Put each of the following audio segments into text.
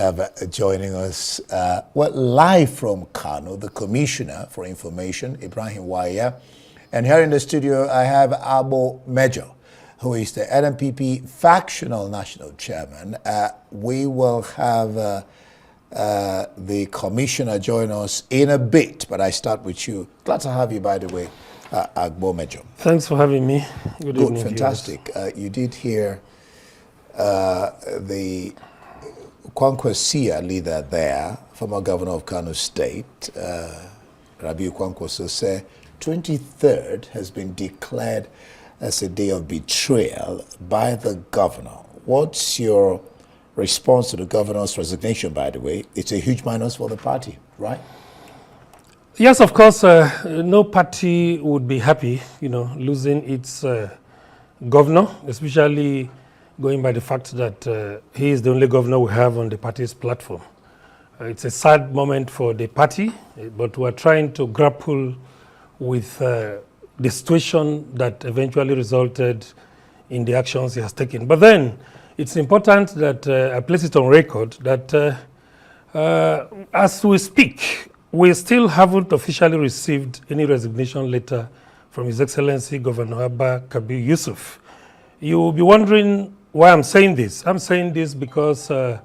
have joining us, live from Kano, the Commissioner for Information, Ibrahim Waiya. And here in the studio, I have Abba, who is the NNPP Factional National Chairman. We will have the Commissioner join us in a bit, but I start with you. Glad to have you, by the way, Abba. Thanks for having me. Good evening. Fantastic. You did hear the Kwankwasia leader there, former governor of Kano State, Rabiu Kwankwaso, said 23rd has been declared as a day of betrayal by the governor. What's your response to the governor's resignation, by the way? It's a huge minus for the party, right? Yes, of course, no party would be happy, losing its governor, especially going by the fact that he is the only governor we have on the party's platform. It's a sad moment for the party, but we're trying to grapple with the situation that eventually resulted in the actions he has taken. But then it's important that I place it on record that as we speak, we still haven't officially received any resignation letter from His Excellency Governor Abba Yusuf. You will be wondering why I'm saying this. I'm saying this because the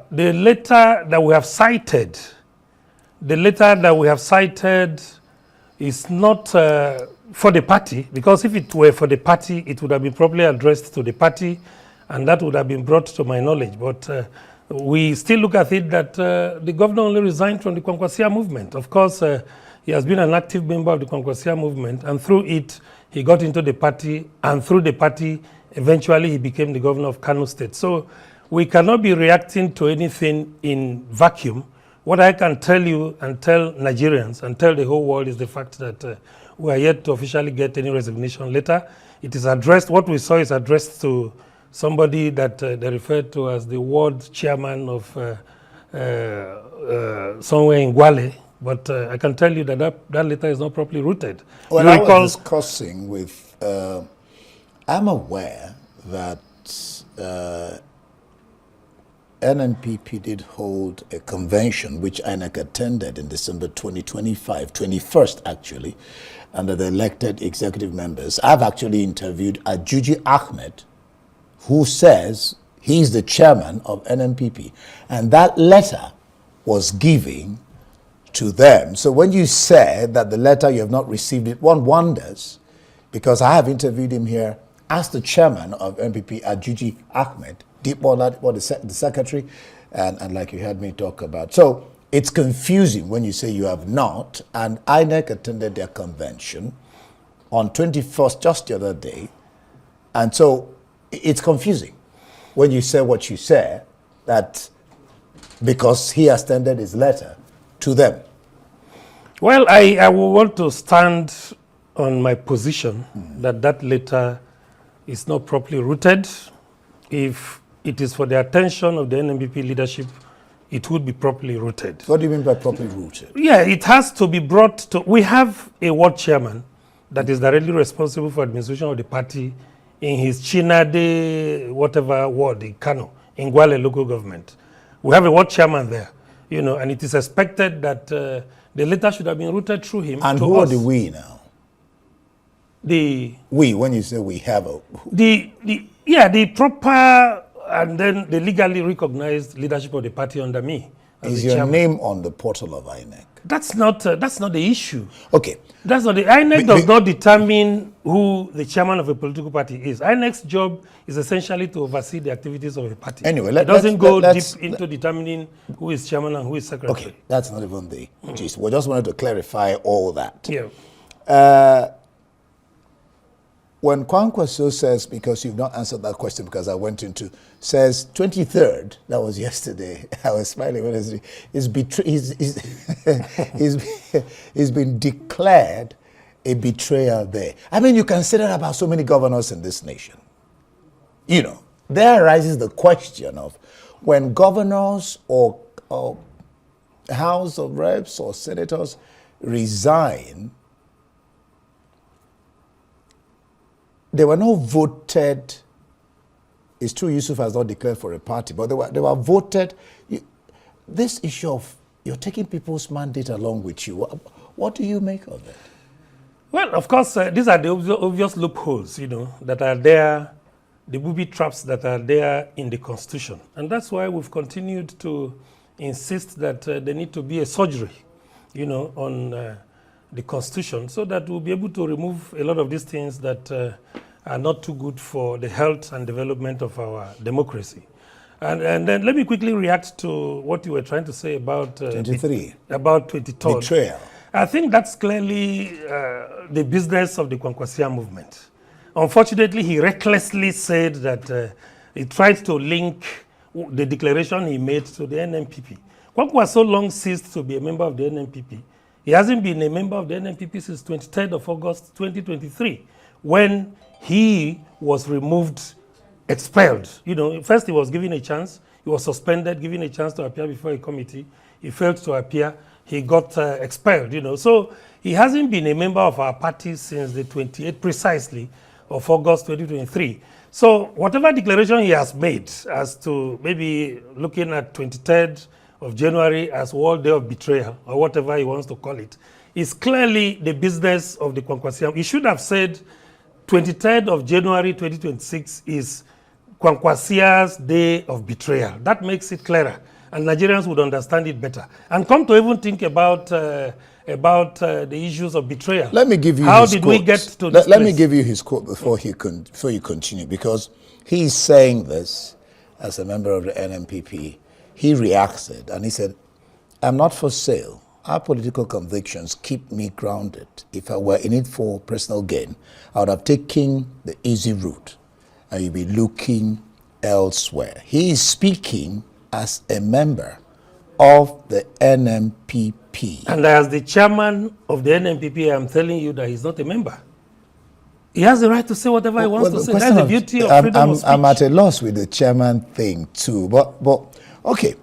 letter that we have cited, is not for the party, because if it were for the party, it would have been properly addressed to the party, and that would have been brought to my knowledge. But we still look at it that the governor only resigned from the Kwankwasia movement. Of course, he has been an active member of the Kwankwasia movement, and through it, he got into the party, and through the party, eventually he became the governor of Kano State. So we cannot be reacting to anything in vacuum. What I can tell you and tell Nigerians and tell the whole world is the fact that we are yet to officially get any resignation letter. It is addressed, what we saw is addressed to somebody that they referred to as the ward chairman of somewhere in Gwale. But I can tell you that that letter is not properly rooted. Well, I was discussing with, I'm aware that NNPP did hold a convention which INEC attended in December 2025, 21st actually, under the elected executive members. I've actually interviewed Ajuji Ahmed, who says he's the chairman of NNPP, and that letter was given to them. So when you say that the letter you have not received it, one wonders, because I have interviewed him here as the chairman of NPP, Ajuji Ahmed, the secretary, and like you heard me talk about. So it's confusing when you say you have not, and INEC attended their convention on 21st, just the other day, and so it's confusing when you say what you say, that because he has tendered his letter to them. Well, I will want to stand on my position that letter is not properly rooted. If it is for the attention of the NNPP leadership, it would be properly rooted. What do you mean by properly rooted? Yeah, it has to be brought to... We have a ward chairman that is directly responsible for administration of the party in his Chinade, whatever ward in Kano, in Gwale local government. We have a ward chairman there, and it is expected that the letter should have been routed through him. And who are the we now? We, when you say we have a... the proper and then the legally recognized leadership of the party under me. Is your name on the portal of INEC? That's not the issue. Okay. That's not the INEC does not determine who the chairman of a political party is. INEC's job is essentially to oversee the activities of a party. Anyway, it doesn't go deep into determining who is chairman and who is secretary. Okay, that's not even the gist. We just wanted to clarify all that. Yeah. When Kwankwaso says, because you've not answered that question because I went into, says 23rd, that was yesterday, I was smiling when I said, he's been declared a betrayal there. I mean, you can say that about so many governors in this nation. There arises the question of when governors or House of Reps or senators resign, they were not voted it's true Yusuf has not declared for a party, but they were voted. This issue of you're taking people's mandate along with you, what do you make of it? Well, of course, these are the obvious loopholes, that are there, the booby traps that are there in the Constitution. And that's why we've continued to insist that there need to be a surgery, on the Constitution, so that we'll be able to remove a lot of these things that are not too good for the health and development of our democracy. And then let me quickly react to what you were trying to say about 23. About 23rd. Betrayal. I think that's clearly the business of the Kwankwasia movement. Unfortunately, he recklessly said that he tried to link the declaration he made to the NNPP. Kwankwa so long ceased to be a member of the NNPP. He hasn't been a member of the NNPP since 23rd of August 2023, when he was removed, expelled. First he was given a chance, he was suspended, given a chance to appear before a committee. He failed to appear, he got expelled, So he hasn't been a member of our party since the 28th precisely of August 2023. So whatever declaration he has made as to maybe looking at 23rd of January as World Day of Betrayal, or whatever he wants to call it, is clearly the business of the Kwankwasia. He should have said 23rd of January 2026 is Kwankwasia's Day of Betrayal. That makes it clearer, and Nigerians would understand it better. And come to even think about the issues of betrayal. Let me give you How his did quote. we get to this Let me place? give you his quote before you continue, because he's saying this as a member of the NNPP. He reacted and he said, "I'm not for sale. Our political convictions keep me grounded. If I were in it for personal gain, I would have taken the easy route and you'd be looking elsewhere." He is speaking as a member of the NNPP. And as the chairman of the NNPP, I'm telling you that he's not a member. He has the right to say whatever he wants to say. That's the beauty of freedom of speech. I'm at a loss with the chairman thing too, but okay.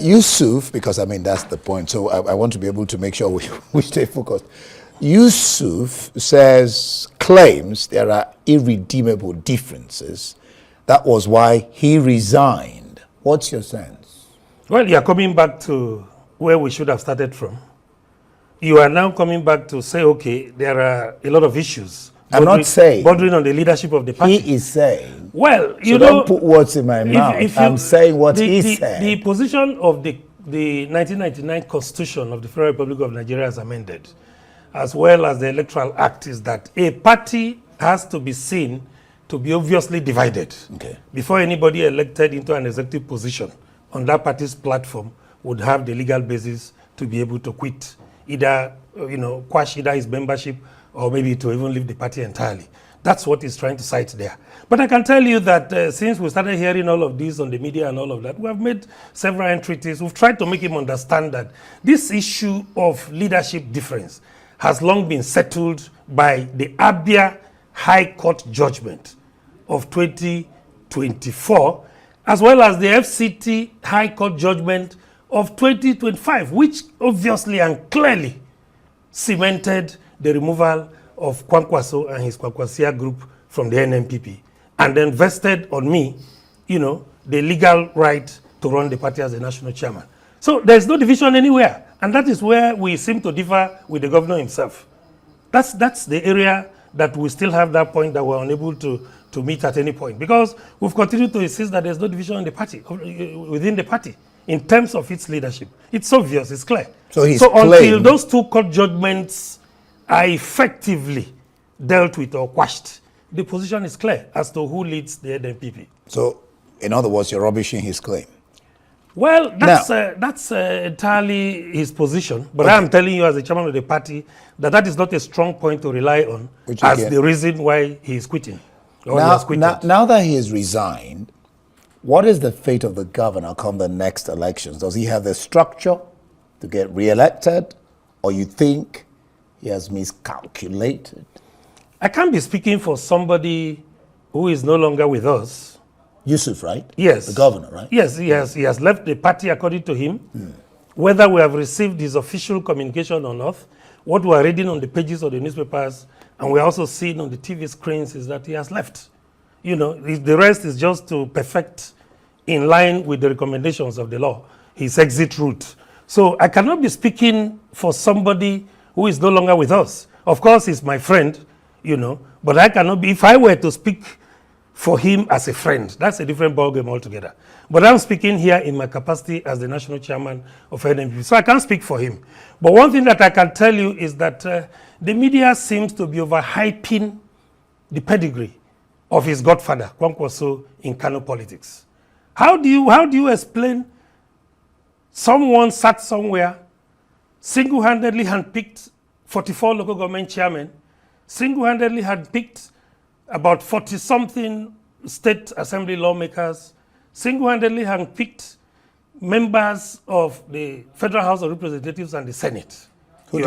Yusuf, because that's the point, so I want to be able to make sure we stay focused. Yusuf claims there are irredeemable differences. That was why he resigned. What's your sense? Well, you're coming back to where we should have started from. You are now coming back to say, okay, there are a lot of issues. I'm not saying. Bordering on the leadership of the party. He is saying. Well, don't put words in my mouth. I'm saying what he said. The position of the 1999 Constitution of the Federal Republic of Nigeria as amended, as well as the Electoral Act, is that a party has to be seen to be obviously divided before anybody elected into an executive position on that party's platform would have the legal basis to be able to quit, either quash either his membership or maybe to even leave the party entirely. That's what he's trying to cite there. But I can tell you that since we started hearing all of this on the media and all of that, we have made several entreaties. We've tried to make him understand that this issue of leadership difference has long been settled by the Abba High Court judgment of 2024, as well as the FCT High Court judgment of 2025, which obviously and clearly cemented the removal of Kwankwaso and his Kwankwasia group from the NNPP, and then vested on me, the legal right to run the party as the national chairman. So there's no division anywhere, and that is where we seem to differ with the governor himself. That's the area that we still have that point that we're unable to meet at any point, because we've continued to insist that there's no division in the party, within the party, in terms of its leadership. It's obvious, it's clear. So until those two court judgments are effectively dealt with or quashed, the position is clear as to who leads the NNPP. So, in other words, you're rubbishing his claim. Well, that's entirely his position. But I'm telling you as the chairman of the party that is not a strong point to rely on as the reason why he is quitting. Now that he has resigned, what is the fate of the governor come the next elections? Does he have the structure to get re-elected, or you think he has miscalculated? I can't be speaking for somebody who is no longer with us. Yusuf, right? Yes. The governor, right? Yes, he has left the party according to him. Whether we have received his official communication or not, what we are reading on the pages of the newspapers and we are also seeing on the TV screens is that he has left. The rest is just to perfect in line with the recommendations of the law, his exit route. So I cannot be speaking for somebody who is no longer with us. Of course, he's my friend, but I cannot be, if I were to speak for him as a friend, that's a different ballgame altogether. But I'm speaking here in my capacity as the national chairman of NNPP, so I can't speak for him. But one thing that I can tell you is that the media seems to be overhyping the pedigree of his godfather, Kwankwaso, in Kano politics. How do you explain someone sat somewhere, single-handedly handpicked 44 local government chairmen, single-handedly handpicked about 40-something state assembly lawmakers, single-handedly handpicked members of the Federal House of Representatives and the Senate? Who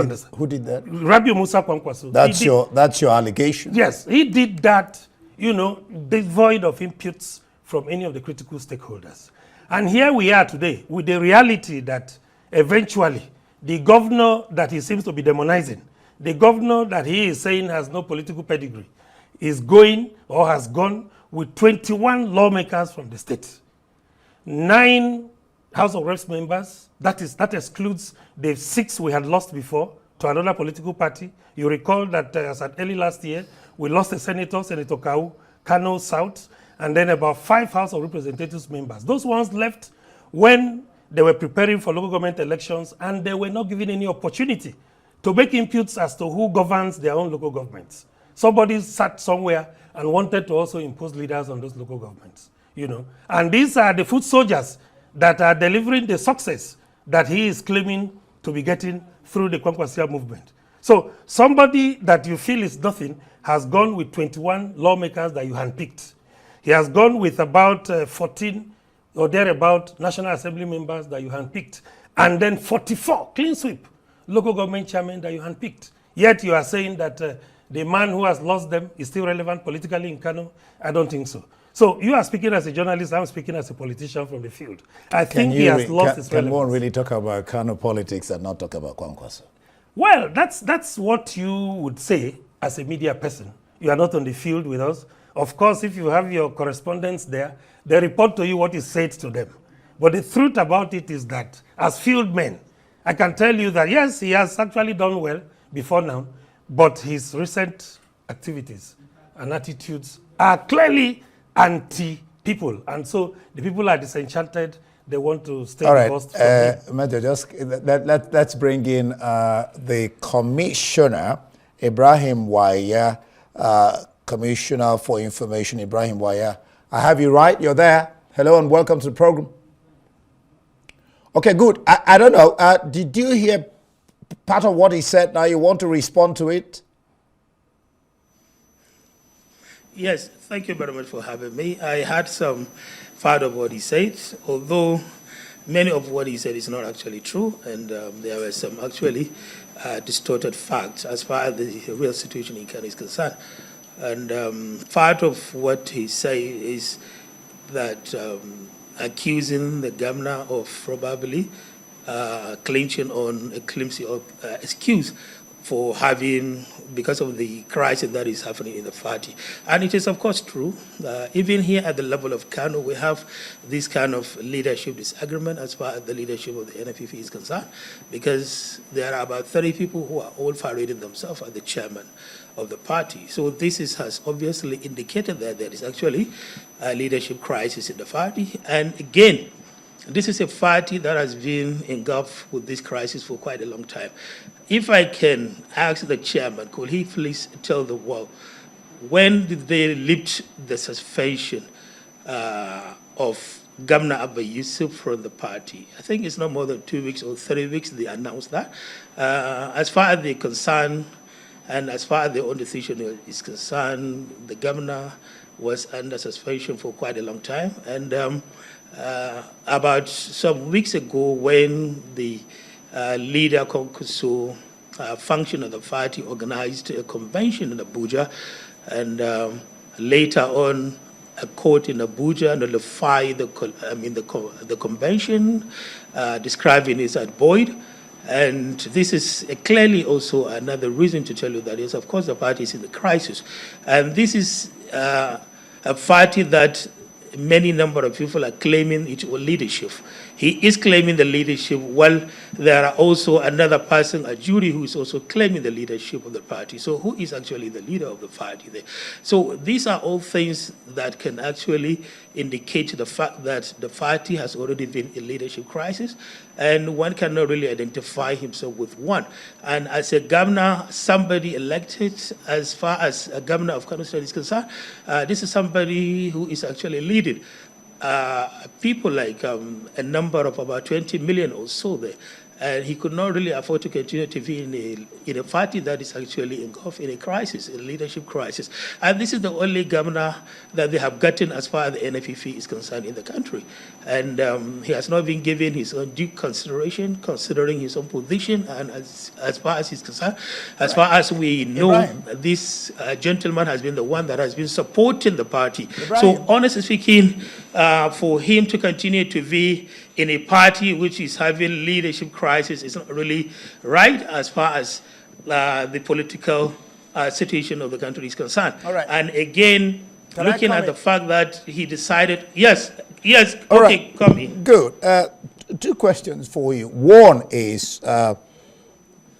did that? Rabiu Musa Kwankwaso. That's your allegation? Yes, he did that, devoid of inputs from any of the critical stakeholders. And here we are today with the reality that eventually the governor that he seems to be demonizing, the governor that he is saying has no political pedigree, is going or has gone with 21 lawmakers from the state. 9 House of Reps members, that excludes the 6 we had lost before to another political party. You recall that as at early last year, we lost a senator, Senator Kano South, and then about 5 House of Representatives members. Those ones left when they were preparing for local government elections, and they were not given any opportunity to make inputs as to who governs their own local governments. Somebody sat somewhere and wanted to also impose leaders on those local governments, And these are the foot soldiers that are delivering the success that he is claiming to be getting through the Kwankwasia movement. So somebody that you feel is nothing has gone with 21 lawmakers that you handpicked. He has gone with about 14 or thereabout National Assembly members that you handpicked, and then 44 clean sweep local government chairmen that you handpicked. Yet you are saying that the man who has lost them is still relevant politically in Kano. I don't think so. So you are speaking as a journalist, I'm speaking as a politician from the field. I think he has lost his relevance. Can one really talk about Kano politics and not talk about Kwankwaso? Well, that's what you would say as a media person. You are not on the field with us. Of course, if you have your correspondents there, they report to you what is said to them. But the truth about it is that as field men, I can tell you that yes, he has actually done well before now, but his recent activities and attitudes are clearly anti-people. And so the people are disenchanted. They want to stay divorced from him. Major, just let's bring in the commissioner, Ibrahim Waiya, Commissioner for Information, Ibrahim Waiya. I have you right. You're there. Hello and welcome to the program. Okay, good. I don't know. Did you hear part of what he said? Now you want to respond to it? Yes, thank you very much for having me. I had some part of what he said, although many of what he said is not actually true, and there were some actually distorted facts as far as the real situation in Kano is concerned. And part of what he said is that accusing the governor of probably clinching on a clemency of excuse for having, because of the crisis that is happening in the party. And it is, of course, true. Even here at the level of Kano, we have this kind of leadership disagreement as far as the leadership of the NNPP is concerned, because there are about 30 people who are all parading themselves as the chairman of the party. So this has obviously indicated that there is actually a leadership crisis in the party. And again, this is a party that has been engulfed with this crisis for quite a long time. If I can ask the chairman, could he please tell the world, when did they lift the suspension of Governor Abba Yusuf from the party? I think it's not more than 2 weeks or 3 weeks they announced that. As far as they're concerned, and as far as their own decision is concerned, the governor was under suspension for quite a long time. And about some weeks ago, when the leader Kwankwaso function of the party organized a convention in Abuja, and later on a court in Abuja nullified the convention, describing it as void. And this is clearly also another reason to tell you that, yes, of course, the party is in the crisis. And this is a party that many number of people are claiming its leadership. He is claiming the leadership, while there are also another person, a jury, who is also claiming the leadership of the party. So who is actually the leader of the party there? So these are all things that can actually indicate the fact that the party has already been in leadership crisis, and one cannot really identify himself with one. And as a governor, somebody elected, as far as a governor of Kano State is concerned, this is somebody who is actually leading people like a number of about 20 million or so there. And he could not really afford to continue to be in a party that is actually engulfed in a crisis, a leadership crisis. And this is the only governor that they have gotten as far as the NNPP is concerned in the country. And he has not been given his own due consideration, considering his own position. And as far as he's concerned, as far as we know, this gentleman has been the one that has been supporting the party. So honestly speaking, for him to continue to be in a party which is having leadership crisis is not really right as far as the political situation of the country is concerned. And again, looking at the fact that he decided, yes, okay, come in. Good. Two questions for you. One is, Rabiu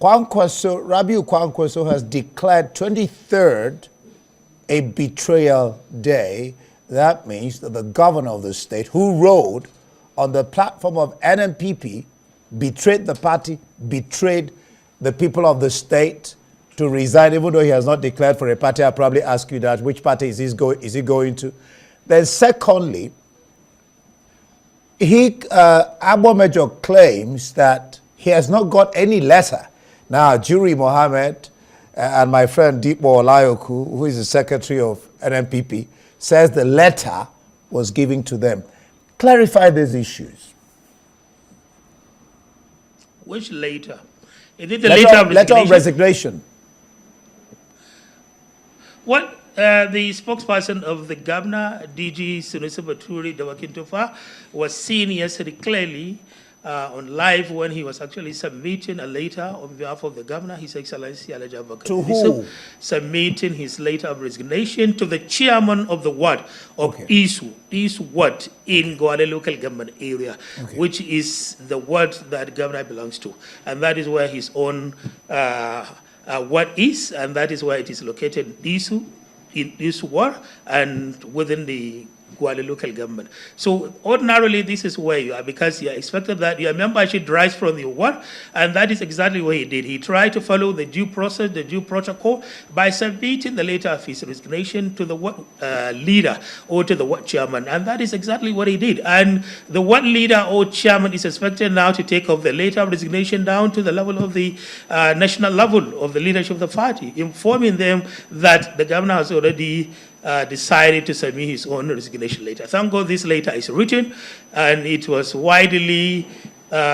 Kwankwaso has declared 23rd a betrayal day. That means that the governor of the state, who rode on the platform of NNPP, betrayed the party, betrayed the people of the state to resign, even though he has not declared for a party. I'll probably ask you that. Which party is he going to? Then secondly, Abba Major claims that he has not got any letter. Now, Jury Mohammed and my friend Deepo Olayoku, who is the secretary of NNPP, says the letter was given to them. Clarify these issues. Which later? Is it the letter of resignation? What the spokesperson of the governor, DG Sunusi Baturi Dawakintofa, was seen yesterday clearly on live when he was actually submitting a letter on behalf of the governor, His Excellency Alhaji Abba. To who? Submitting his letter of resignation to the chairman of the ward of Isu ward in Gwale local government area, which is the ward that governor belongs to. And that is where his own ward is, and that is where it is located, Isu, in Isu ward, and within the Gwale local government. So ordinarily, this is where you are, because you are expected that your membership derives from your ward, and that is exactly what he did. He tried to follow the due process, the due protocol, by submitting the letter of his resignation to the ward leader or to the ward chairman, and that is exactly what he did. And the ward leader or chairman is expected now to take off the letter of resignation down to the level of the national level of the leadership of the party, informing them that the governor has already decided to submit his own resignation letter. Thank God this letter is written, and it was widely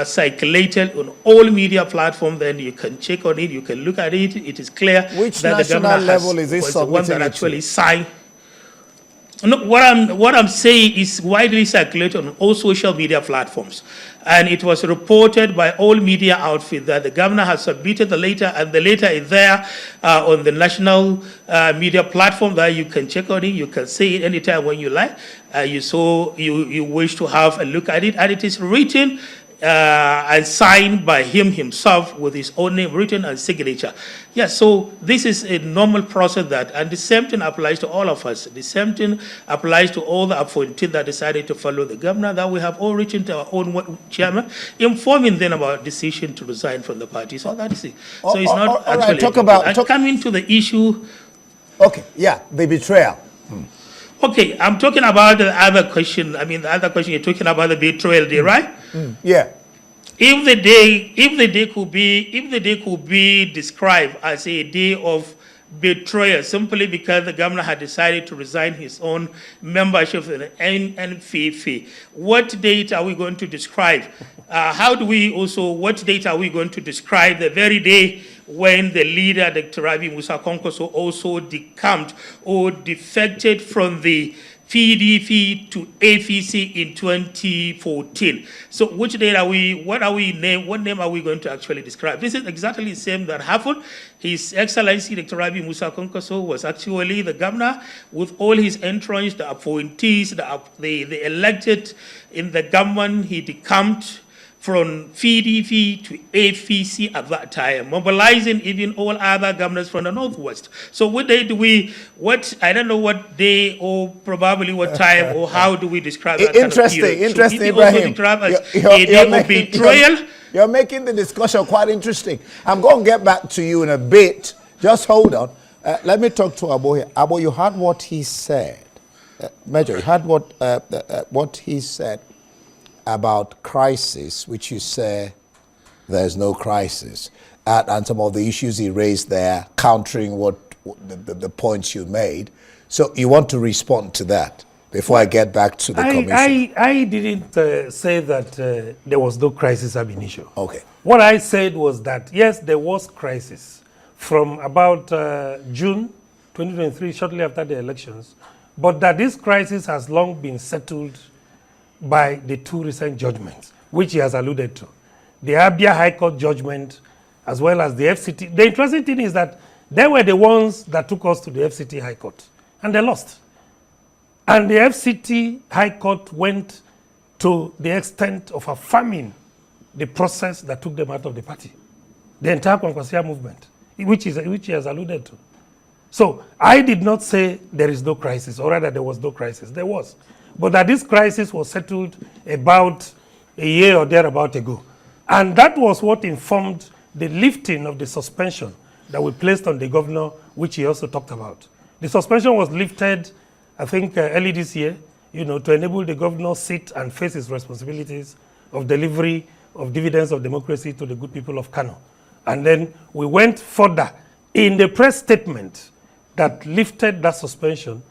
circulated on all media platforms. Then you can check on it, you can look at it. It is clear which that the governor level is this was the one that actually to? signed. No, what I'm saying is widely circulated on all social media platforms, and it was reported by all media outfits that the governor has submitted the letter, and the letter is there on the national media platform that you can check on it. You can see it anytime when you like. You wish to have a look at it, and it is written and signed by him himself with his own name written and signature. Yes, so this is a normal process and the same thing applies to all of us. The same thing applies to all the appointees that decided to follow the governor, that we have all written to our own chairman, informing them about decision to resign from the party. So that is it. So it's not actually... Right, coming to the issue... Okay, yeah, the betrayal. Okay, I'm talking about the other question. I mean, the other question, you're talking about the betrayal day, right? Yeah. If the day could be described as a day of betrayal simply because the governor had decided to resign his own membership in the NNPP, what date are we going to describe? What date are we going to describe the very day when the leader, Dr. Rabi Musa Kwankwaso, also decamped or defected from the PDP to APC in 2014. So which date are we, what name are we going to actually describe? This is exactly the same that happened. His Excellency Dr. Rabi Musa Konkoso was actually the governor with all his entourage, the appointees, the elected in the government. He decamped from PDP to APC at that time, mobilizing even all other governors from the Northwest. So what day do we, I don't know what day or probably what time or how do we describe that Interesting, kind of interesting, so Ibrahim. You're making the discussion quite interesting. I'm going to get back to you in a bit. Just hold on. Let me talk to Abba here. Abba, you heard what he said. Major, you heard what he said about crisis, which you say there's no crisis, and some of the issues he raised there, countering what the points you made. So you want to respond to that before I get back to the commission? I didn't say that there was no crisis ab initio. Okay. What I said was that, yes, there was crisis from about June 2023, shortly after the elections, but that this crisis has long been settled by the two recent judgments, which he has alluded to. The Abia High Court judgment, as well as the FCT. The interesting thing is that they were the ones that took us to the FCT High Court, and they lost. And the FCT High Court went to the extent of affirming the process that took them out of the party, the entire Kwankwasia movement, which he has alluded to. So I did not say there is no crisis, or rather there was no crisis. There was. But that this crisis was settled about a year or thereabout ago. And that was what informed the lifting of the suspension that we placed on the governor, which he also talked about. The suspension was lifted, I think, early this year, to enable the governor to sit and face his responsibilities of delivery of dividends of democracy to the good people of Kano. And then we went further in the press statement that lifted that suspension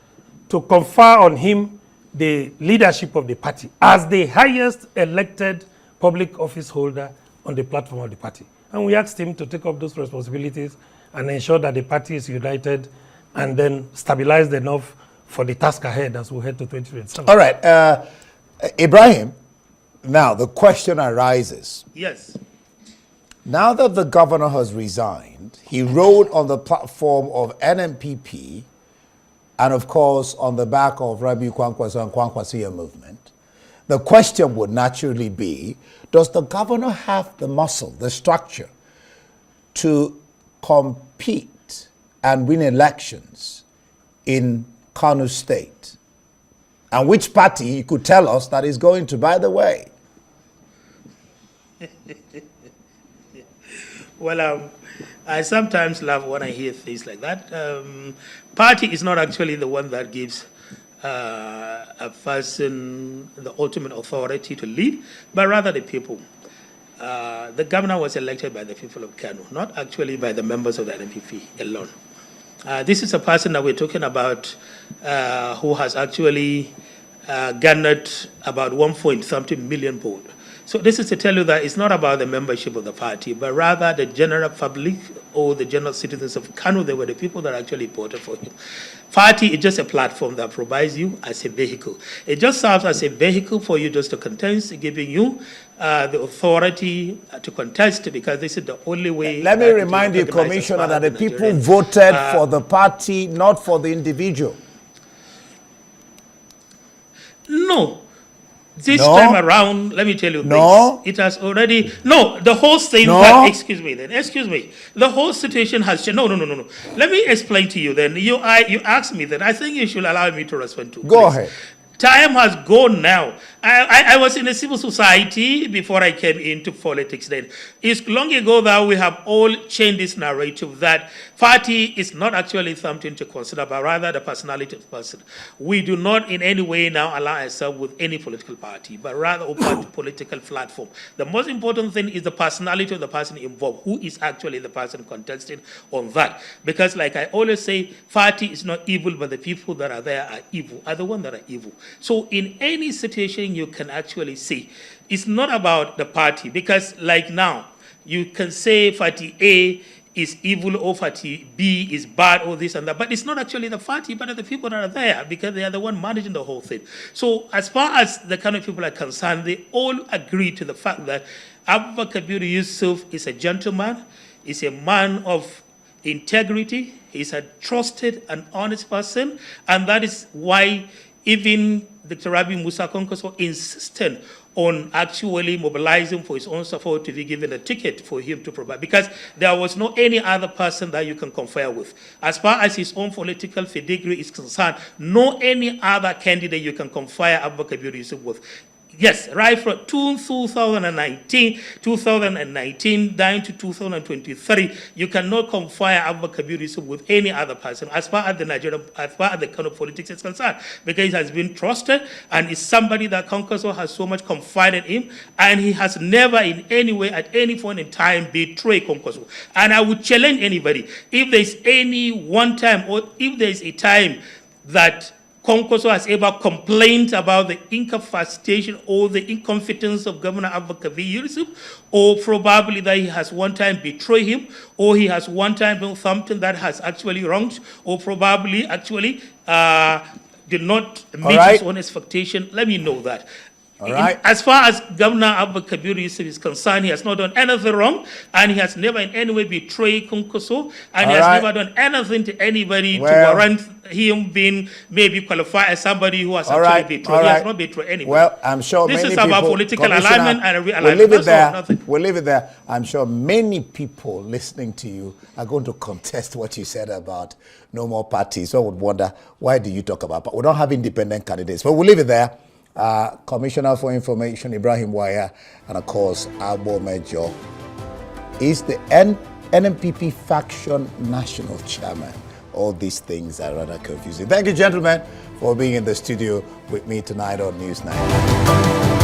to confer on him the leadership of the party as the highest elected public office holder on the platform of the party. And we asked him to take up those responsibilities and ensure that the party is united and then stabilized enough for the task ahead as we head to 2027. All right. Ibrahim, now the question arises. Yes. Now that the governor has resigned, he rode on the platform of NNPP and of course, on the back of Rabi Kwankwaso and Kwankwasia movement. The question would naturally be, does the governor have the muscle, the structure, to compete and win elections in Kano State? And which party you could tell us that is going to, by the way? Well, I sometimes laugh when I hear things like that. Party is not actually the one that gives a person the ultimate authority to lead, but rather the people. The governor was elected by the people of Kano, not actually by the members of the NNPP alone. This is a person that we're talking about who has actually garnered about 1.something million votes. So this is to tell you that it's not about the membership of the party, but rather the general public or the general citizens of Kano. They were the people that actually voted for him. Party is just a platform that provides you as a vehicle. It just serves as a vehicle for you just to contest, giving you the authority to contest, because this is the only way. Let me remind you, Commissioner, that the people voted for the party, not for the individual. No. This time around, let me tell you this. It has already, the whole thing, excuse me. The whole situation has changed. No. Let me explain to you then. You asked me that. I think you should allow me to respond to. Go ahead. Time has gone now. I was in a civil society before I came into politics then. It's long ago that we have all changed this narrative that party is not actually something to consider, but rather the personality of the person. We do not in any way now align ourselves with any political party, but rather open to political platform. The most important thing is the personality of the person involved, who is actually the person contesting on that. Because like I always say, party is not evil, but the people that are there are evil, are the ones that are evil. So in any situation you can actually see, it's not about the party, because like now, you can say party A is evil, or party B is bad, or this and that. But it's not actually the party, but the people that are there, because they are the one managing the whole thing. So as far as the kind of people are concerned, they all agree to the fact that Abba Kabir Yusuf is a gentleman, is a man of integrity, he's a trusted and honest person, and that is why even Dr. Rabi Musa Konkoso insisted on actually mobilizing for his own support to be given a ticket for him to provide, because there was no any other person that you can compare with. As far as his own political pedigree is concerned, no any other candidate you can compare Abba Kabir Yusuf with. Yes, right from 2019 down to 2023, you cannot compare Abba Kabir Yusuf with any other person as far as the kind of politics is concerned, because he has been trusted and is somebody that Konkoso has so much confided in, and he has never in any way at any point in time betrayed Konkoso. And I would challenge anybody, if there's any one time or if there's a time that Konkoso has ever complained about the incapacitation or the incompetence of Governor Abba Kabir Yusuf, or probably that he has one time betrayed him, or he has one time done something that has actually wronged, or probably actually did not meet his own expectation, let me know that. All right. As far as Governor Abba Kabir Yusuf is concerned, he has not done anything wrong, and he has never in any way betrayed Konkoso, and he has never done anything to anybody to warrant him being maybe qualified as somebody who has actually betrayed. He has not betrayed anybody. Well, I'm sure this many is about people, political alignment and realignment. We'll leave it there. We'll leave it there. I'm sure many people listening to you are going to contest what you said about no more parties. So I would wonder, why do you talk about? But we don't have independent candidates. But we'll leave it there. Commissioner for Information Ibrahim Waiya, and of course Abba Major is the NNPP faction national chairman. All these things are rather confusing. Thank you, gentlemen, for being in the studio with me tonight on News 9.